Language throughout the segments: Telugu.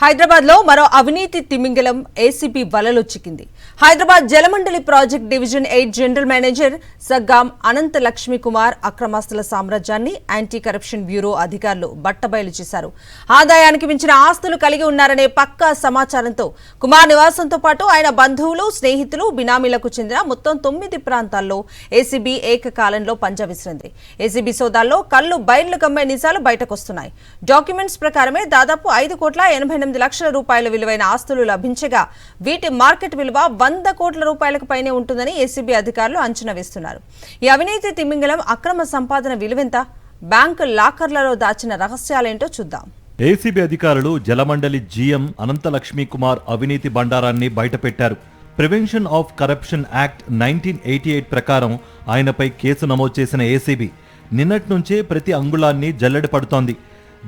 హైదరాబాద్ లో మరో అవినీతి తిమింగలం ఏసీబీ వలలో చిక్కింది. హైదరాబాద్ జలమండలి ప్రాజెక్ట్ డివిజన్ 8 జనరల్ మేనేజర్ సగ్గాం అనంత లక్ష్మీ కుమార్ అక్రమాస్తుల సామ్రాజ్యాన్ని యాంటీ కరప్షన్ బ్యూరో అధికారులు బట్టబయలు చేశారు. ఆదాయానికి మించిన ఆస్తులు కలిగి ఉన్నారనే పక్కా సమాచారంతో కుమార్ నివాసంతో పాటు ఆయన బంధువులు, స్నేహితులు, బినామీలకు చెందిన మొత్తం 9 ప్రాంతాల్లో ఏసీబీ ఏకకాలంలో పంజా విసిరింది. ఏసీబీ సోదాల్లో కళ్ళు బయర్లు గమ్మే నిజాలు బయటకొస్తున్నాయి. డాక్యుమెంట్స్ ప్రకారమే దాదాపు 5,88 లక్షల రూపాయల విలువైన ఆస్తులు లభించగా వీటి మార్కెట్ విలువ 100 కోట్ల రూపాయలకు పైనే ఉంటుందని ఏసీబీ అధికారులు అంచనా వేస్తున్నారు. ఈ అవినీతి తిమింగలం అక్రమ సంపాదన విలువెంత, బ్యాంకు లాకర్లలో దాచిన రహస్యాలేంటో చూద్దాం. ఏసీబీ అధికారులు జలమండలి జీఎం అనంత లక్ష్మీ కుమార్ అవినీతి బండారాన్ని బయటపెట్టారు. ప్రివెన్షన్ ఆఫ్ కరప్షన్ యాక్ట్ 1988 ప్రకారం ఆయనపై కేసు నమోదు చేసిన ఏసీబీ నిన్నటి నుంచే ప్రతి అంగుళాన్ని జల్లెడ పడుతోంది.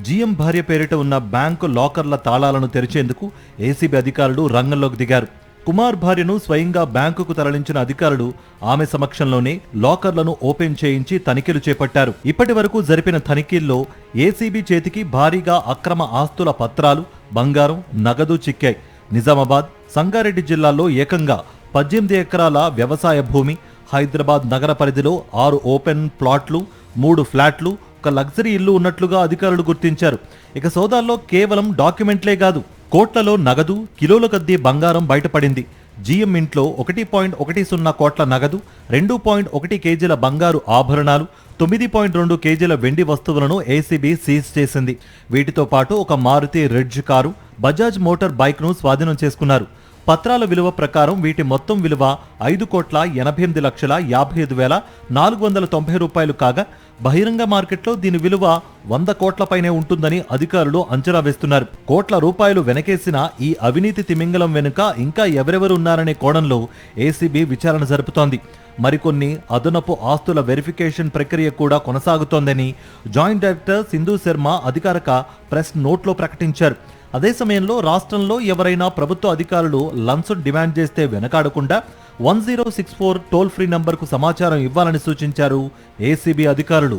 జీఎం భార్య పేరిట ఉన్న బ్యాంకు లాకర్ల తాళాలను తెరిచేందుకు ఏసీబీ అధికారులు రంగంలోకి దిగారు. కుమార్ భార్యను స్వయంగా బ్యాంకుకు తరలించిన అధికారులు ఆమె సమక్షంలోనే లాకర్లను ఓపెన్ చేయించి తనిఖీలు చేపట్టారు. ఇప్పటి వరకు జరిపిన తనిఖీల్లో ఏసీబీ చేతికి భారీగా అక్రమ ఆస్తుల పత్రాలు, బంగారం, నగదు చిక్కాయి. నిజామాబాద్, సంగారెడ్డి జిల్లాల్లో ఏకంగా 18 ఎకరాల వ్యవసాయ భూమి, హైదరాబాద్ నగర పరిధిలో 6 ఓపెన్ ప్లాట్లు, 3 ఫ్లాట్లు, ఒక లగ్జరీ ఇల్లు ఉన్నట్లుగా అధికారులు గుర్తించారు. ఇక సోదాల్లో కేవలం డాక్యుమెంట్లే కాదు, కోట్లలో నగదు, కిలోల కొద్దీ బంగారం బయటపడింది. జీఎం ఇంట్లో 1.10 కోట్ల నగదు, 2.1 కేజీల బంగారు ఆభరణాలు, 9.2 కేజీల వెండి వస్తువులను ఏసీబీ సీజ్ చేసింది. వీటితో పాటు ఒక Maruti Ritz car, Bajaj motor బైక్ను స్వాధీనం చేసుకున్నారు. పత్రాల విలువ ప్రకారం వీటి మొత్తం విలువ 5,88,55,490 రూపాయలు కాగా బహిరంగ మార్కెట్లో దీని విలువ 100 కోట్లపైనే ఉంటుందని అధికారులు అంచనా వేస్తున్నారు. కోట్ల రూపాయలు వెనకేసిన ఈ అవినీతి తిమింగలం వెనుక ఇంకా ఎవరెవరు ఉన్నారనే కోణంలో ఏసీబీ విచారణ జరుపుతోంది. మరికొన్ని అదనపు ఆస్తుల వెరిఫికేషన్ ప్రక్రియ కూడా కొనసాగుతోందని జాయింట్ డైరెక్టర్ సింధు శర్మ అధికారిక ప్రెస్ నోట్లో ప్రకటించారు. అదే సమయంలో రాష్ట్రంలో ఎవరైనా ప్రభుత్వ అధికారులు లంచం డిమాండ్ చేస్తే వెనకాడకుండా 1064 టోల్ ఫ్రీ నంబర్కు సమాచారం ఇవ్వాలని సూచించారు ఏసీబీ అధికారులు.